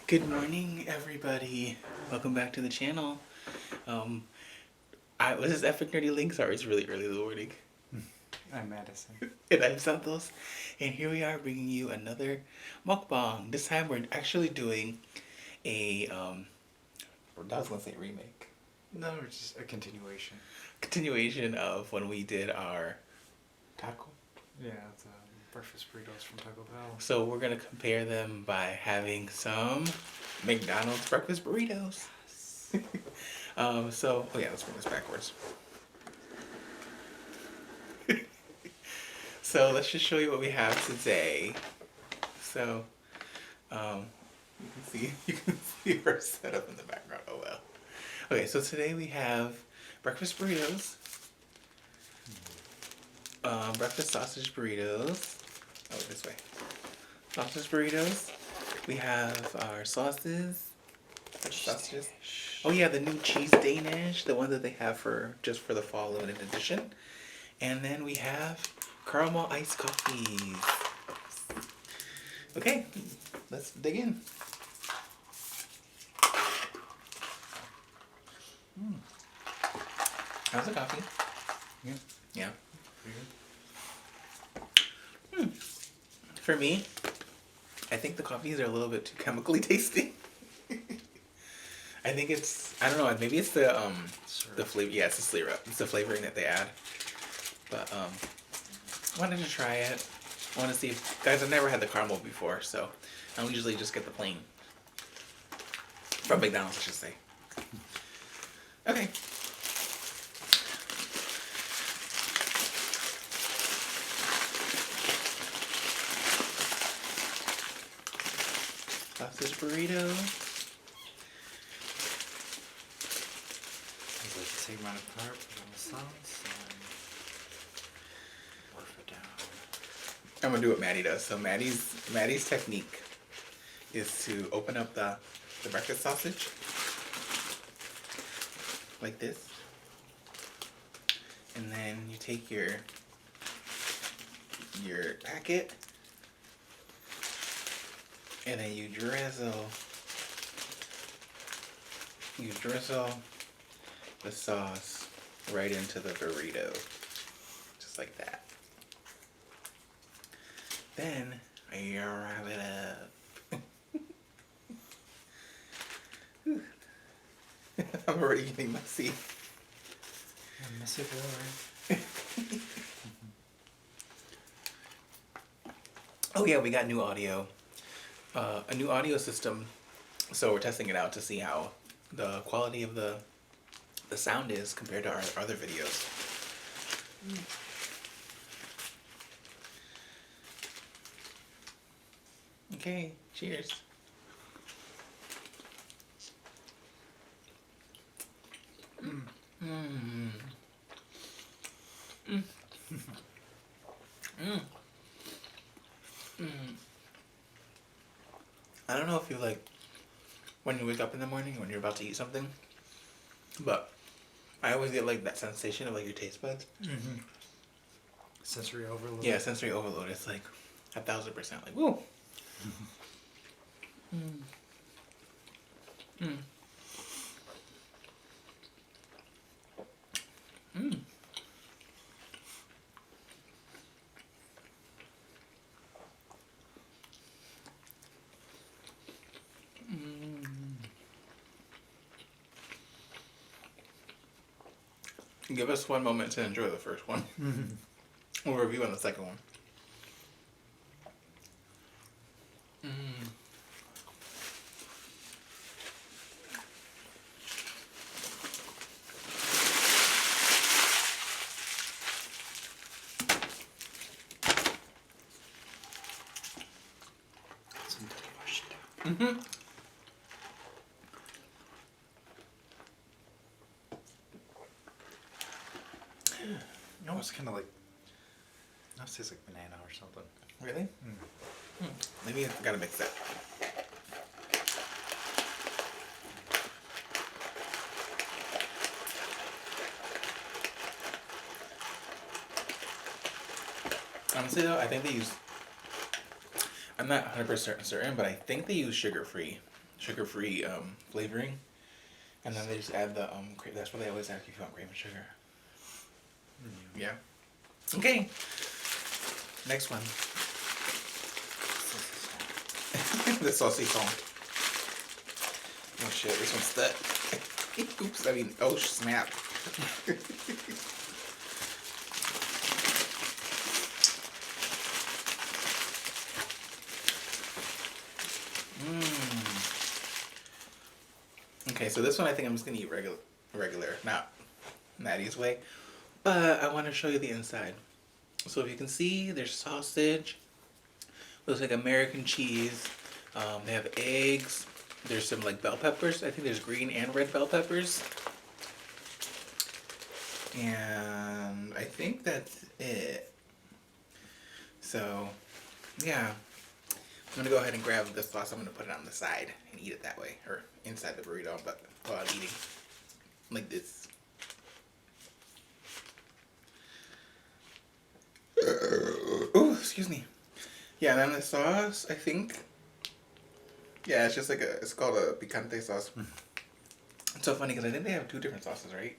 Good morning, everybody. Welcome back to the channel. Um, this is Epic Nerdy Link. Sorry, it's really early in the morning. I'm Madison. And I'm Santos. And here we are bringing you another mukbang. This time we're actually doing a, I was going to say remake. No, it's just a continuation. Continuation of when we did our taco. Yeah, the breakfast burritos from Taco Bell. So we're going to compare them by having some McDonald's breakfast burritos. Oh yeah, let's bring this backwards. So let's just show you what we have today. So, you can see our setup in the background. Oh well. Okay, so today we have breakfast burritos, breakfast sausage burritos. Oh, this way. Sausage burritos. We have our sauces. Sausages. Oh yeah, the new Cheese Danish, the one that they have for just for the fall limited edition. And then we have caramel iced coffees. Okay, let's dig in. How's the coffee? Yeah. Yeah. For me, I think the coffees are a little bit too chemically tasty. I think I don't know, maybe it's the flavor. Yeah, it's the syrup. It's the flavoring that they add. But I wanted to try it. I want to see if, guys, I've never had the caramel before, so I usually just get the plain. From McDonald's, I should say. Okay. Sausage burrito. It's like the same amount of carb on the sauce and work it down. I'm gonna do what Maddie does. So Maddie's technique is to open up the breakfast sausage like this, and then you take your packet, and then you drizzle the sauce right into the burrito, just like that. Then you wrap it up. I'm already getting messy. Yeah, messy boy. Oh yeah, we got new audio. A new audio system. So we're testing it out to see how the quality of the sound is compared to our other videos. Okay, cheers. I don't know if you like when you wake up in the morning when you're about to eat something, but I always get like that sensation of like your taste buds. Mm-hmm. Sensory overload. Yeah, sensory overload. It's like 1,000%. Like woo. Give us one moment to enjoy the first one. We'll review on the second one. Somebody wash it down. No, it's kind of like, that tastes like banana or something. Really? Maybe I gotta mix that. Honestly though, I think they use, I'm not 100% certain, but I think they use sugar-free sugar-free flavoring, and then they just add the that's what they always ask if you want cream and sugar. Yeah. Okay. Next one. The saucisson. Oh shit! This one's stuck. Oops! I mean, oh snap. Okay, so this one I think I'm just gonna eat regular, not Maddie's way. But I want to show you the inside. So if you can see, there's sausage. Looks like American cheese. They have eggs. There's some like bell peppers. I think there's green and red bell peppers. And I think that's it. So, yeah. I'm gonna go ahead and grab the sauce. I'm gonna put it on the side and eat it that way, or inside the burrito, but while I'm eating like this. Oh, excuse me. Yeah, and then the sauce, I think. Yeah, it's just like it's called a picante sauce. It's so funny because I think they have two different sauces, right?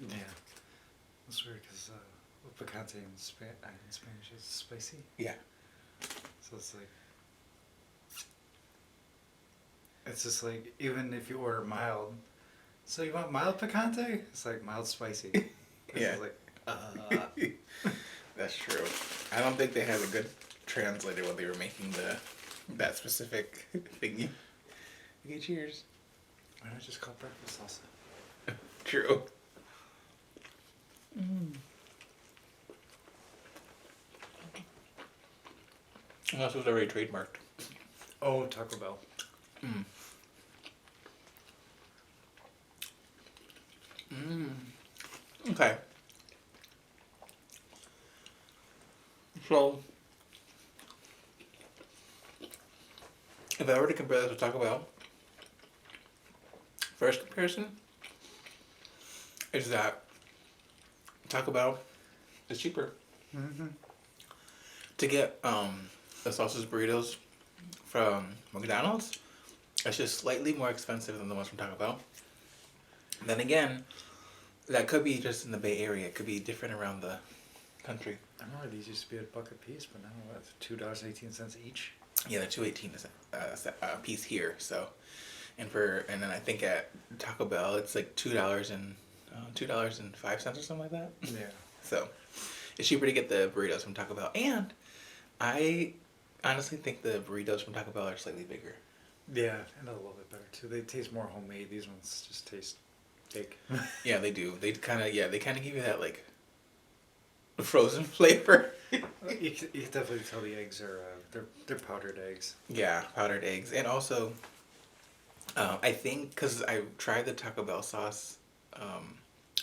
Yeah. That's weird because picante in Spanish is spicy. Yeah. So it's like. It's just like, even if you order mild, so you want mild picante? It's like mild spicy. Yeah. It's like, That's true. I don't think they had a good translator when they were making that specific thingy. Okay, cheers. Why not just call breakfast salsa? True. Unless it was already trademarked. Oh, Taco Bell. Okay. So, if I were to compare this to Taco Bell, first comparison is that Taco Bell is cheaper. To get the sausage burritos from McDonald's, it's just slightly more expensive than the ones from Taco Bell. Then again, that could be just in the Bay Area. It could be different around the country. I remember these used to be $1 a piece, but now what? $2.18 each. Yeah, they're $2.18 a piece here. So, and then I think at Taco Bell it's like $2.05 or something like that. Yeah. So, it's cheaper to get the burritos from Taco Bell, and I honestly think the burritos from Taco Bell are slightly bigger. Yeah, and a little bit better too. They taste more homemade. These ones just taste fake. Yeah, they do. They kind of give you that like frozen flavor. You can definitely tell the eggs are they're powdered eggs. Yeah, powdered eggs, and also I think because I tried the Taco Bell sauce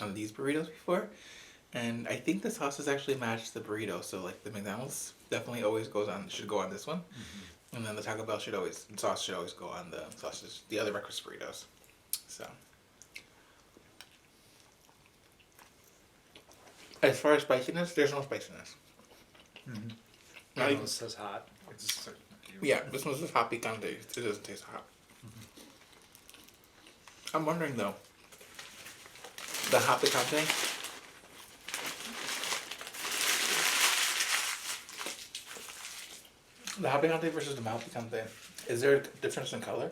on these burritos before, and I think the sauces actually match the burrito. So like the McDonald's definitely always should go on this one, and then the Taco Bell sauce should always go on the other breakfast burritos. So. As far as spiciness, there's no spiciness. Not even says hot. It's just like, Yeah, this one's just hot picante. It doesn't taste hot. I'm wondering though, the hot picante, versus the mild picante, is there a difference in color,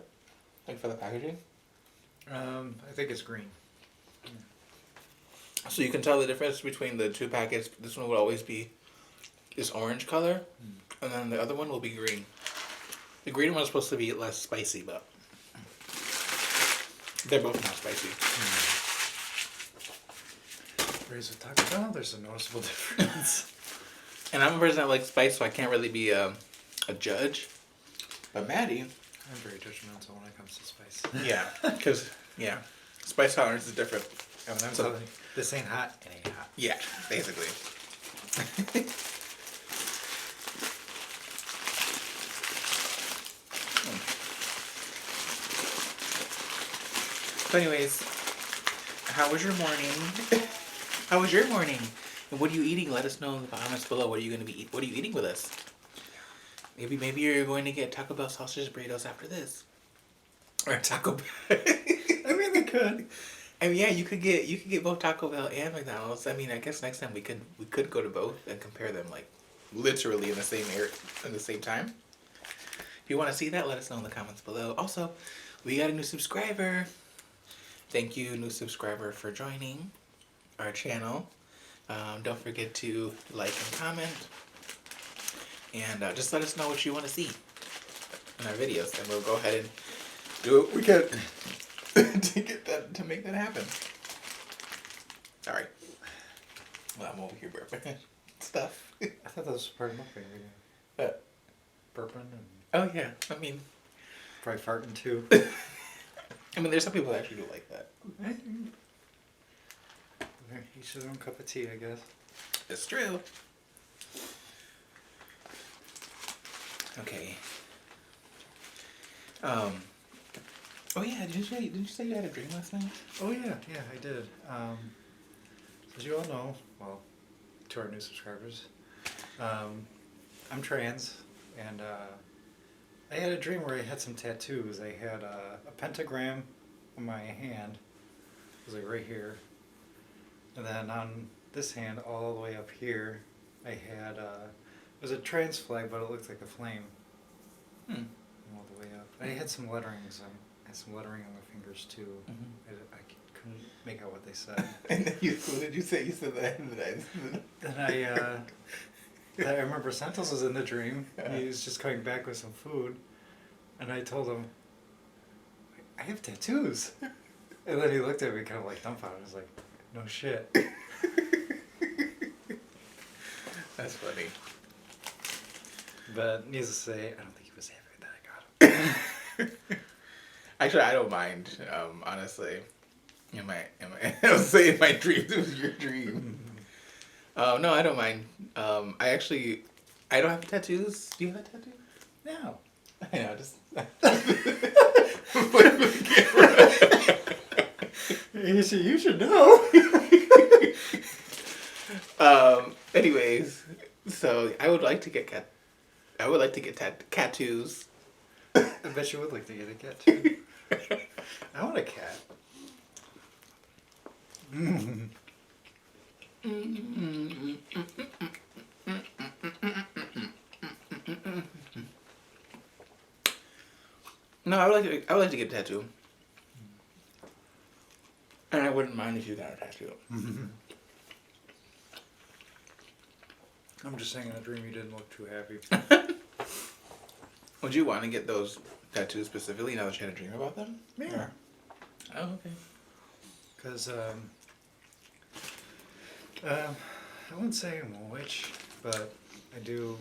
like for the packaging? I think it's green. So you can tell the difference between the two packets. This one will always be this orange color, and then the other one will be green. The green one is supposed to be less spicy, but they're both not spicy. Whereas with Taco Bell, there's a noticeable difference. And I'm a person that likes spice, so I can't really be a judge. But Maddie, I'm very judgmental when it comes to spice. yeah, because spice tolerance is different. And when I'm telling you, this ain't hot, it ain't hot. Yeah, basically. So anyways, how was your morning? How was your morning? And what are you eating? Let us know in the comments below. What are you What are you eating with us? Maybe you're going to get Taco Bell sausage burritos after this. Or Taco Bell. I mean, they could. I mean, yeah, you could get both Taco Bell and McDonald's. I mean, I guess next time we could go to both and compare them like literally in the same area in the same time. If you want to see that, let us know in the comments below. Also, we got a new subscriber. Thank you, new subscriber, for joining our channel. Don't forget to like and comment, and just let us know what you want to see in our videos, and we'll go ahead and do what we can to make that happen. All right. Well, I'm over here burping stuff. I thought that was part of mukbang video. Burping and Oh yeah, I mean, probably farting too. I mean, there's some people that actually do like that. Each their own cup of tea, I guess. It's true. Okay. Oh yeah, did you say you had a dream last night? Oh yeah, I did. As you all know, well, to our new subscribers, I'm trans, and I had a dream where I had some tattoos. I had a pentagram on my hand. It was like right here. And then on this hand, all the way up here, I had it was a trans flag, but it looked like a flame. All the way up. I had some letterings. I had some lettering on my fingers too. I couldn't make out what they said. And then what did you say? You said that. And I remember Santos was in the dream. He was just coming back with some food, and I told him, "I have tattoos." And then he looked at me kind of like dumbfounded. I was like, "No shit." That's funny. But needless to say, I don't think he was happy that I got him. Actually, I don't mind. Honestly, I was saying my dreams. It was your dream. No, I don't mind. I don't have tattoos. Do you have a tattoo? No. I know, just. You should know. Anyways, so I would like to get tattoos. I bet you would like to get a cat too. I want a cat. No, I would like to get a tattoo. And I wouldn't mind if you got a tattoo. I'm just saying in a dream you didn't look too happy. Would you want to get those tattoos specifically now that you had a dream about them? Yeah. Oh, okay. Because, I wouldn't say I'm a witch, but I do,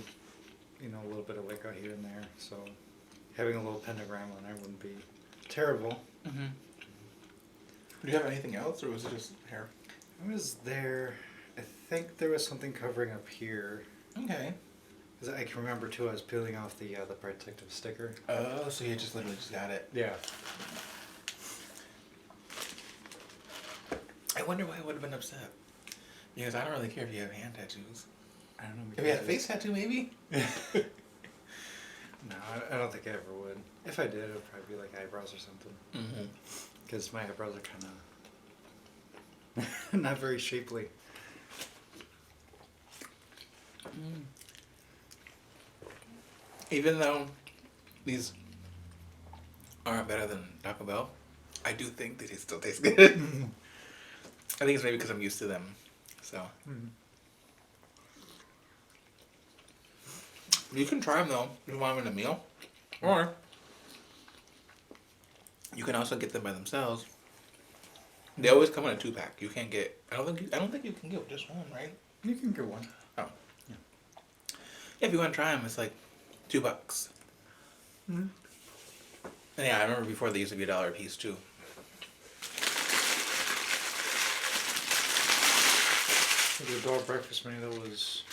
a little bit of Wicca here and there, so having a little pentagram on there wouldn't be terrible. Mm-hmm. Do you have anything else, or was it just hair? I was there, I think there was something covering up here. Okay. Because I can remember, too, I was peeling off the protective sticker. Oh, so you just literally just got it. Yeah. I wonder why I would have been upset. Because I don't really care if you have hand tattoos. I don't know. If you had a face tattoo, maybe? No, I don't think I ever would. If I did, it would probably be like eyebrows or something. Mm-hmm. Because my eyebrows are kind of not very shapely. Even though these aren't better than Taco Bell, I do think that they still taste good. I think it's maybe because I'm used to them. So. You can try them though if you want them in a meal. Or you can also get them by themselves. They always come in a 2-pack. You can't get. I don't think you can get just one, right? You can get one. Oh. Yeah. If you want to try them, it's like $2. And yeah, I remember before they used to be $1 a piece too. The adult breakfast menu, that was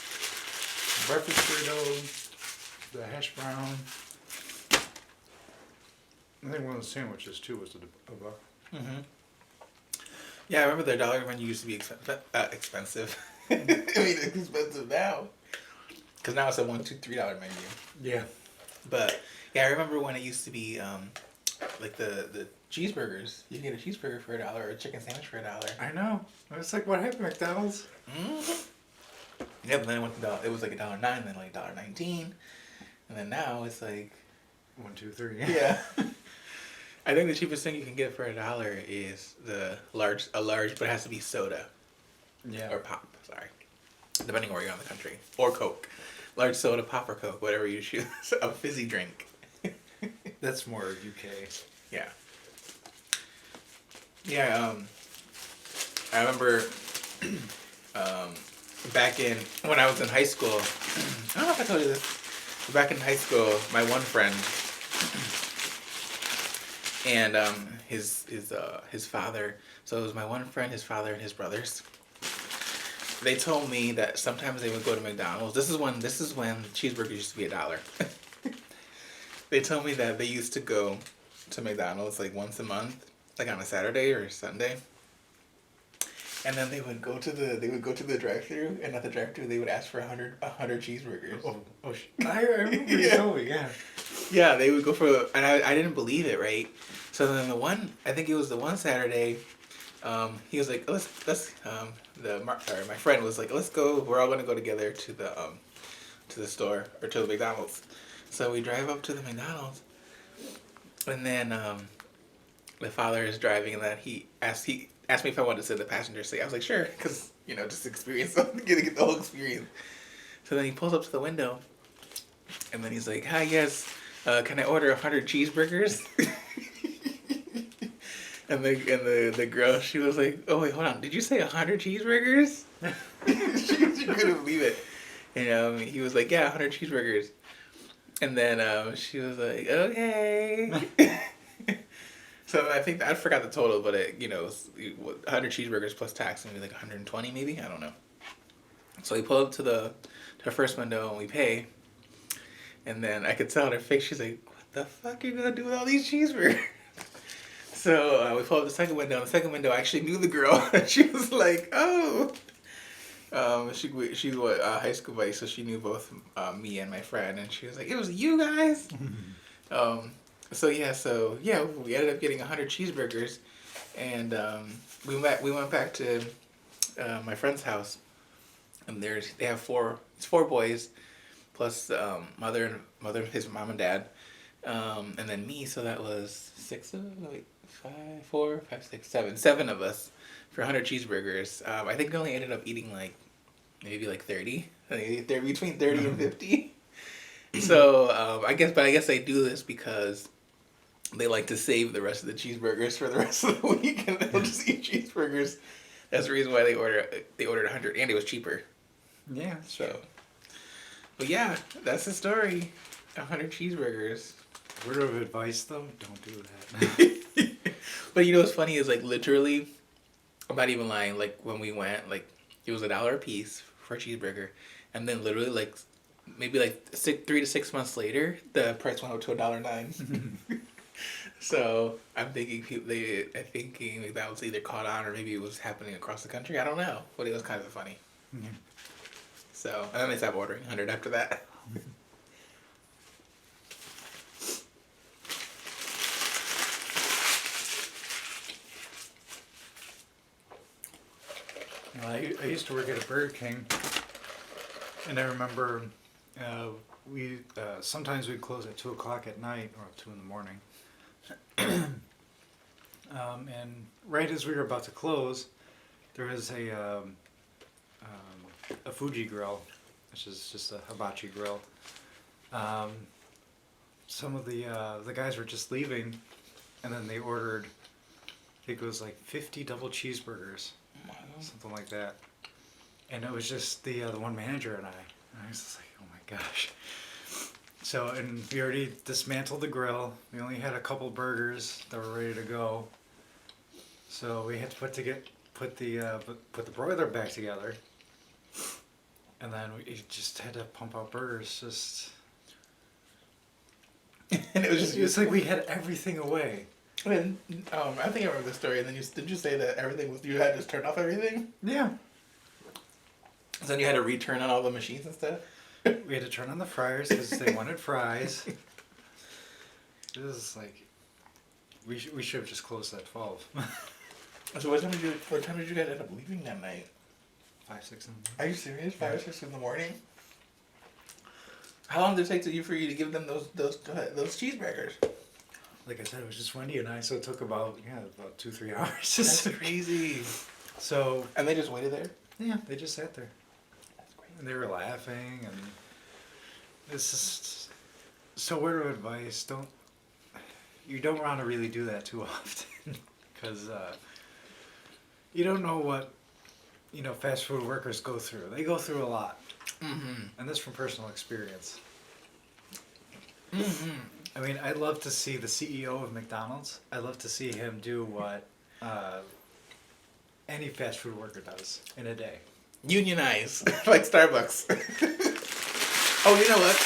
breakfast burrito, the hash brown. I think one of the sandwiches too was a buck. Mm-hmm. Yeah, I remember their dollar menu used to be expensive. I mean, it's expensive now. Because now it's a $1, $2, $3 menu. Yeah. But yeah, I remember when it used to be like the cheeseburgers. You can get a cheeseburger for $1 or a chicken sandwich for $1. I know. I was like, what happened, McDonald's? Mm-hmm. Yeah, but then it went to it was like $1.09, then like $1.19, and then now it's like 1, 2, 3. yeah. I think the cheapest thing you can get for $1 is a large, but it has to be soda. Yeah. Or pop, sorry. Depending where you're in the country. Or Coke. Large soda, pop, or Coke, whatever you choose. A fizzy drink. That's more UK. Yeah. Yeah, I remember back in, when I was in high school, I don't know if I told you this, but back in high school, my one friend, and his father, so it was my one friend, his father, and his brothers. They told me that sometimes they would go to McDonald's. This is when cheeseburgers used to be $1. They told me that they used to go to McDonald's like once a month, like on a Saturday or Sunday. And then they would go to the drive-thru, and at the drive-thru they would ask for 100 cheeseburgers. I remember you told me, yeah. Yeah, they would go for, and I didn't believe it, right? So then I think it was the one Saturday, he was like, let's my friend was like, let's go, we're all gonna go together to the store, or to the McDonald's. So we drive up to the McDonald's, and then the father is driving, and then he asked me if I wanted to sit in the passenger seat. I was like, sure, because just experience something, get the whole experience. So then he pulls up to the window, and then he's like, hi, yes, can I order 100 cheeseburgers? And the girl, she was like, oh wait, hold on, did you say 100 cheeseburgers? she couldn't believe it. And he was like, yeah, 100 cheeseburgers. And then she was like, okay. So I think, I forgot the total, but it, it was 100 cheeseburgers plus tax, maybe like 120 maybe, I don't know. So we pull up to her first window and we pay. And then I could tell on her face, she's like, what the fuck are you gonna do with all these cheeseburgers? So we pulled up the second window. In the second window, I actually knew the girl. She was like, "Oh." She's high school buddy, so she knew both me and my friend, and she was like, "It was you guys." So we ended up getting 100 cheeseburgers, and we went back to my friend's house, and they have four boys, plus his mom and dad, and then me. So that was seven of us for 100 cheeseburgers. I think we only ended up eating maybe 30. They're between 30 and 50. So I guess they do this because they like to save the rest of the cheeseburgers for the rest of the week, and they'll just eat cheeseburgers. That's the reason why they ordered 100, and it was cheaper. Yeah. So, but yeah, that's the story. 100 cheeseburgers. Word of advice though, don't do that. But what's funny is literally, I'm not even lying. When we went, it was $1 a piece for a cheeseburger, and then literally maybe 3 to 6 months later, the price went up to $1.09. So I'm thinking McDonald's either caught on, or maybe it was happening across the country. I don't know, but it was kind of funny. Mm-hmm. So and then they stopped ordering 100 after that. I used to work at a Burger King, and I remember sometimes we'd close at 2 o'clock at night, or 2 in the morning. And right as we were about to close, there was a Fuji grill, which is just a hibachi grill. Some of the guys were just leaving, and then they ordered, I think it was 50 double cheeseburgers. Something like that. And it was just the one manager and I. And I was just like, oh my gosh. So, and we already dismantled the grill. We only had a couple burgers that were ready to go. So we had to put the broiler back together. And then we just had to pump out burgers. And it was like we had everything away. And I think I remember the story. And then did you say that you had to just turn off everything? Yeah. So then you had to return on all the machines and stuff? We had to turn on the fryers because they wanted fries. It was We should have just closed at 12. So what time did you guys end up leaving that night? 5, 6 in the morning. Are you serious? 5 or 6 in the morning? How long did it take for you to give them those cheeseburgers? Like I said, it was just Wendy and I, so it took about 2-3 hours. That's crazy. So. And they just waited there? Yeah, they just sat there. That's crazy. And they were laughing, and it's just. So word of advice: you don't want to really do that too often, because you don't know what fast food workers go through. They go through a lot, and this from personal experience. I mean, I'd love to see the CEO of McDonald's. I'd love to see him do what any fast food worker does in a day. Unionize, like Starbucks. Oh, you know what?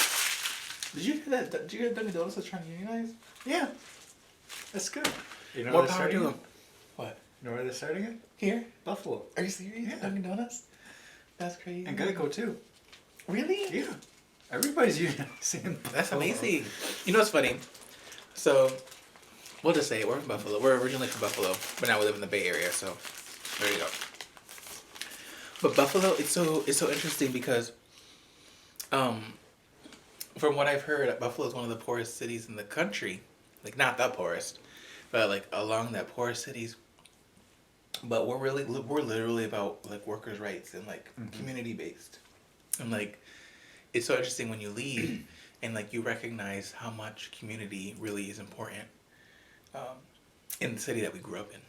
Did you hear that? Did you hear Dunkin' Donuts is trying to unionize? Yeah, that's good. You know More where they're power to starting them. it? What? You know where they're starting it? Here? Buffalo. Are you serious? Yeah. Dunkin' Donuts? That's crazy. And Geico too. Really? Yeah. Everybody's unionizing. That's amazing. You know what's funny? So, we'll just say it. We're from Buffalo. We're originally from Buffalo, but now we live in the Bay Area. So, there you go. But Buffalo, it's so interesting because, from what I've heard, Buffalo is one of the poorest cities in the country. Like, not the poorest, but like along that poorest cities. But we're literally about like workers' rights and like community based, and like it's so interesting when you leave and like you recognize how much community really is important in the city that we grew up in.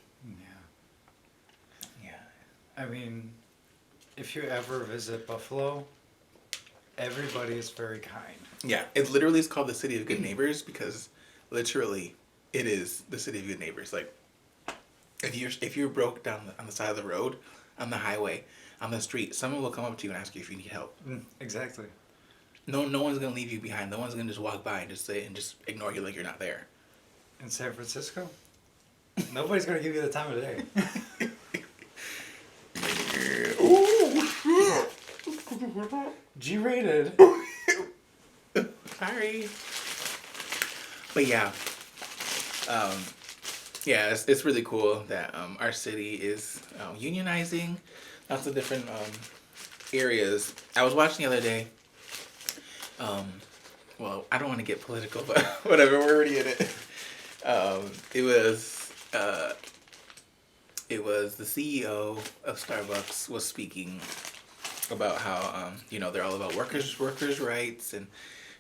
Yeah. I mean, if you ever visit Buffalo, everybody is very kind. Yeah, it literally is called the City of Good Neighbors because literally it is the City of Good Neighbors. Like if you're broke down on the side of the road, on the highway, on the street, someone will come up to you and ask you if you need help. Exactly. No one's gonna leave you behind. No one's gonna just walk by and just ignore you like you're not there. In San Francisco, nobody's gonna give you the time of day. Ooh, G-rated. sorry. But yeah, it's really cool that our city is unionizing lots of different areas. I was watching the other day. Well, I don't want to get political, but whatever. We're already in it. It was the CEO of Starbucks was speaking about how they're all about workers' rights and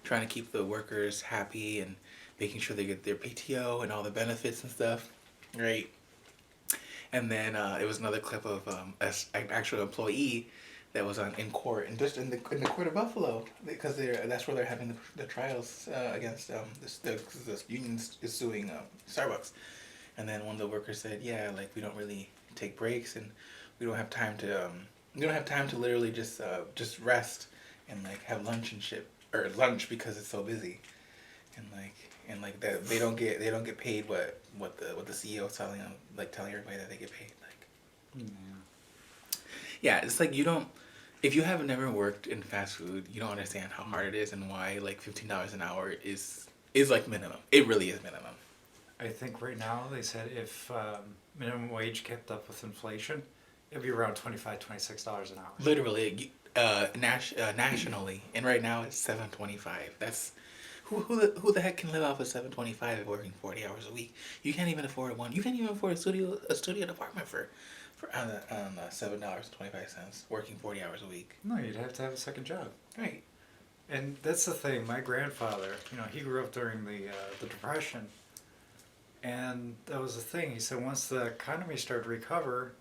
trying to keep the workers happy and making sure they get their PTO and all the benefits and stuff, right? And then it was another clip of an actual employee that was in court and just in the court of Buffalo because that's where they're having the trials against this union is suing Starbucks. And then one of the workers said, yeah, like we don't really take breaks and we don't have time to literally just rest and like have lunch lunch because it's so busy, and like that they don't get paid what the CEO is telling them, like telling everybody that they get paid, like. Yeah, it's like if you have never worked in fast food, you don't understand how hard it is and why like $15 an hour is like minimum. It really is minimum. I think right now they said if minimum wage kept up with inflation, it'd be around $25, $26 an hour. Literally, nationally, and right now it's $7.25. That's who the heck can live off of $7.25 if working 40 hours a week? You can't even afford one. You can't even afford a studio apartment for $7.25 working 40 hours a week. No, you'd have to have a second job. Right. And that's the thing. My grandfather, he grew up during the Depression. And that was the thing. He said once the economy started to recover,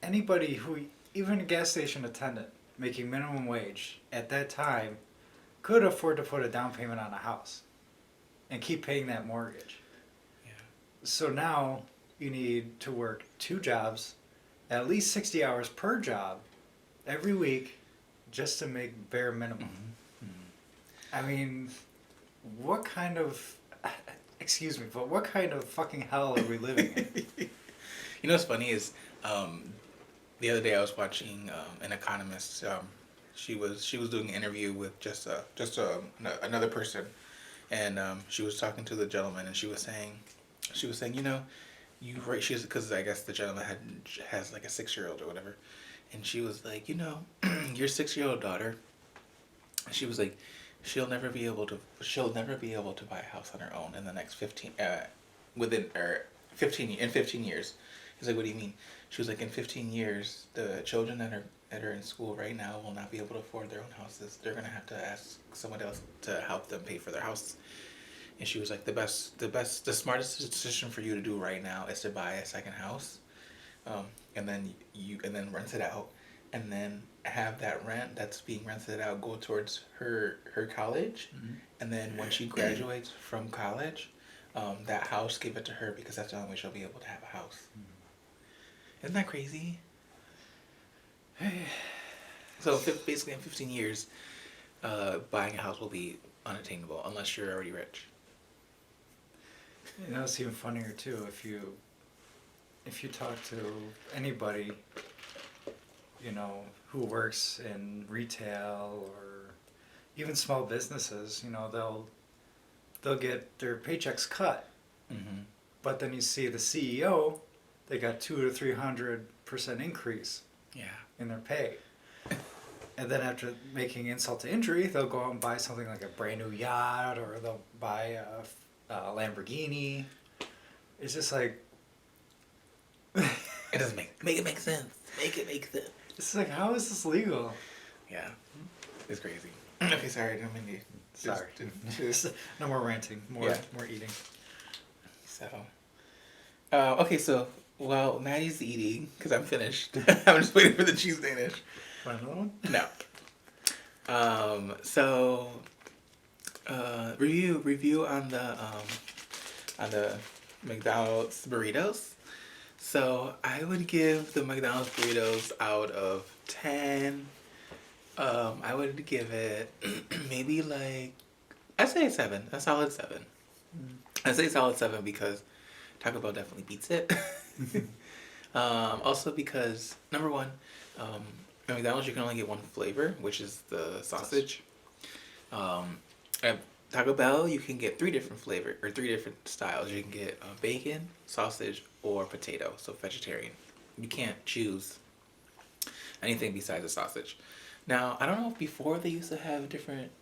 anybody who, even a gas station attendant making minimum wage at that time, could afford to put a down payment on a house and keep paying that mortgage. Yeah. So now you need to work 2 jobs, at least 60 hours per job, every week, just to make bare minimum. I mean, what kind of... Excuse me, but what kind of fucking hell are we living in? You know what's funny is, the other day I was watching an economist. She was doing an interview with just another person, and she was talking to the gentleman, and she was saying, you know, you right. She's because I guess the gentleman has like a 6-year-old or whatever, and she was like, you know, your 6-year-old daughter. She was like, she'll never be able to buy a house on her own in the next 15 years. He's like, what do you mean? She was like, in 15 years, the children that are in school right now will not be able to afford their own houses. They're gonna have to ask someone else to help them pay for their house. And she was like, the smartest decision for you to do right now is to buy a second house, and then rent it out, and then have that rent that's being rented out go towards her college, and then when she graduates from college, that house, give it to her because that's the only way she'll be able to have a house. Isn't that crazy? So basically, in 15 years, buying a house will be unattainable unless you're already rich. You know, it's even funnier too if you talk to anybody, you know, who works in retail or even small businesses. You know, they'll get their paychecks cut, but then you see the CEO, they got 200 to 300% increase. Yeah. In their pay. And then after making insult to injury, they'll go out and buy something like a brand new yacht, or they'll buy a Lamborghini. It's just like... It doesn't make it make sense. Make it make sense. It's like, how is this legal? Yeah. It's crazy. Okay, sorry, I didn't mean to... Sorry. No more ranting. More eating. So... okay, so... Well, Maddie's eating, because I'm finished. I'm just waiting for the Cheese Danish. Want another one? No. So... review on the McDonald's burritos. So I would give the McDonald's burritos out of 10. I would give it maybe like, I'd say a 7, a solid 7. I'd say solid 7 because Taco Bell definitely beats it. Also because, number one, at McDonald's you can only get one flavor, which is the sausage. At Taco Bell you can get 3 different flavor or 3 different styles. You can get bacon, sausage, or potato, so vegetarian. You can't choose anything besides the sausage. Now I don't know if before they used to have different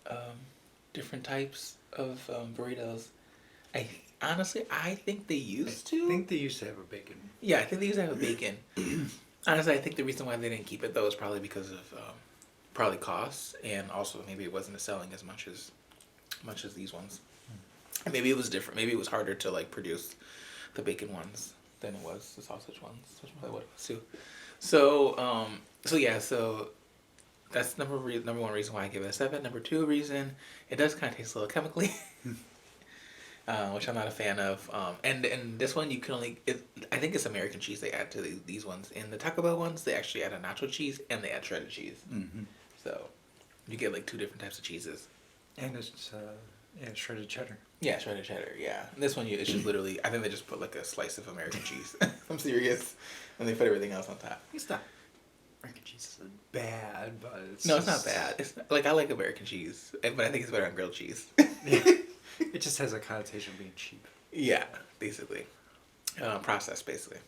types of burritos. I think they used to. I think they used to have a bacon. Yeah, I think they used to have a bacon. Honestly, I think the reason why they didn't keep it though is probably because of probably costs, and also maybe it wasn't selling as much as these ones. And maybe it was different. Maybe it was harder to like produce the bacon ones than it was the sausage ones. That's probably what it was too. So that's number one reason why I give it a 7. Number 2 reason, it does kind of taste a little chemically. Which I'm not a fan of. And this one you can only... I think it's American cheese they add to these ones. In the Taco Bell ones, they actually add a nacho cheese and they add shredded cheese. Mm-hmm. So you get like 2 different types of cheeses. And it's shredded cheddar. Yeah, shredded cheddar, yeah. And this one, it's just literally... I think they just put like a slice of American cheese. I'm serious. And they put everything else on top. It's not... American cheese is bad, but it's... No, it's not bad. It's not, like, I like American cheese. But I think it's better on grilled cheese. It just has a connotation of being cheap. Yeah, basically. Processed, basically.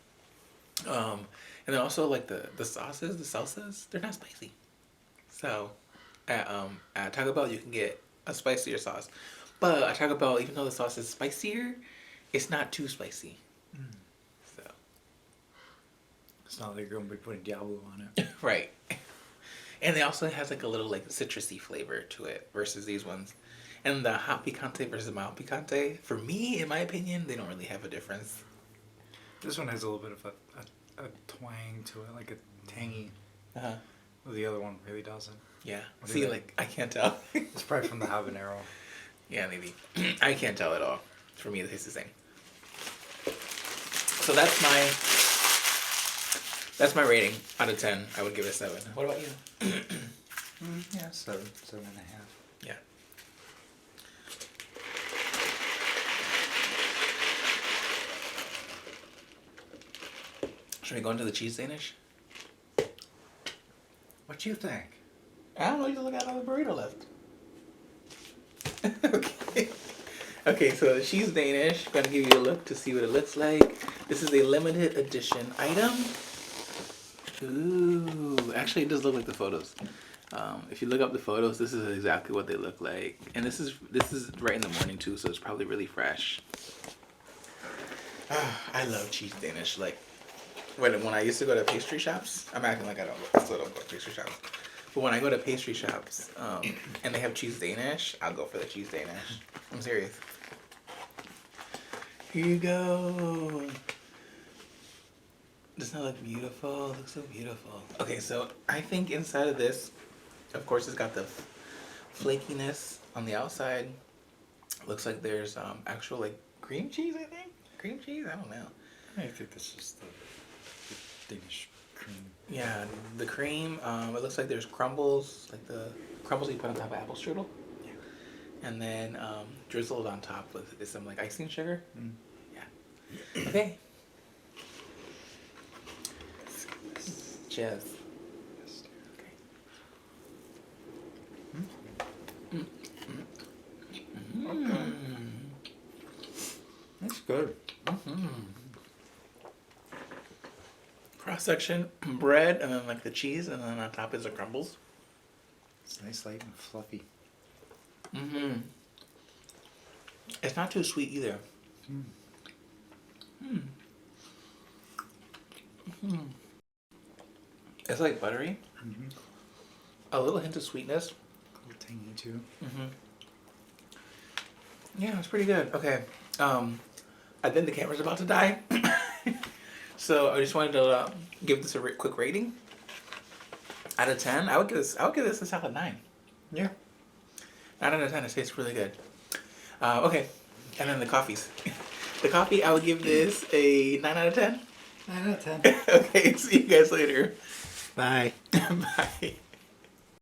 And then also, like, the sauces, the salsas, they're not spicy. So, at Taco Bell, you can get a spicier sauce. But at Taco Bell, even though the sauce is spicier, it's not too spicy. So. It's not like you're going to be putting Diablo on it. Right. And it also has, like, a little, like, citrusy flavor to it versus these ones. And the hot picante versus mild picante, for me, in my opinion, they don't really have a difference. This one has a little bit of a twang to it, like a tangy. Uh-huh. Well, the other one really doesn't. Yeah. See, like, I can't tell. It's probably from the habanero. Yeah, maybe. I can't tell at all. For me, it tastes the same. So that's my rating out of 10. I would give it a 7. What about you? Yeah, 7.5. Yeah. Should we go into the Cheese Danish? What do you think? I don't know. You just look at all the burrito left. Okay. Okay, so the Cheese Danish. Gonna give you a look to see what it looks like. This is a limited edition item. Ooh, actually, it does look like the photos. If you look up the photos, this is exactly what they look like, and this is right in the morning too, so it's probably really fresh. I love Cheese Danish. Like when I used to go to pastry shops, I'm acting like I still don't go to pastry shops. But when I go to pastry shops and they have Cheese Danish, I'll go for the Cheese Danish. I'm serious. Here you go. Doesn't that look beautiful? It looks so beautiful. Okay, so I think inside of this, of course, it's got the flakiness on the outside. Looks like there's actual like cream cheese, I think. Cream cheese? I don't know. I think this is the Danish cream. Yeah, the cream. It looks like there's crumbles, like the crumbles you put on top of apple strudel. Yeah. And then drizzled on top with some like icing sugar. Mm. Yeah. Okay. Cheers. Okay. Okay. That's good. Cross section, bread, and then like the cheese, and then on top is the crumbles. It's nice, light, and fluffy. It's not too sweet either. It's like buttery. A little hint of sweetness. A little tangy too. Yeah, it's pretty good. Okay. I think the camera's about to die. So I just wanted to give this a quick rating. Out of 10, I would give this a solid 9. Yeah. 9 out of 10. It tastes really good. Okay, and then the coffees. The coffee, I would give this a 9 out of 10. 9 out of 10. Okay, see you guys later. Bye. Bye.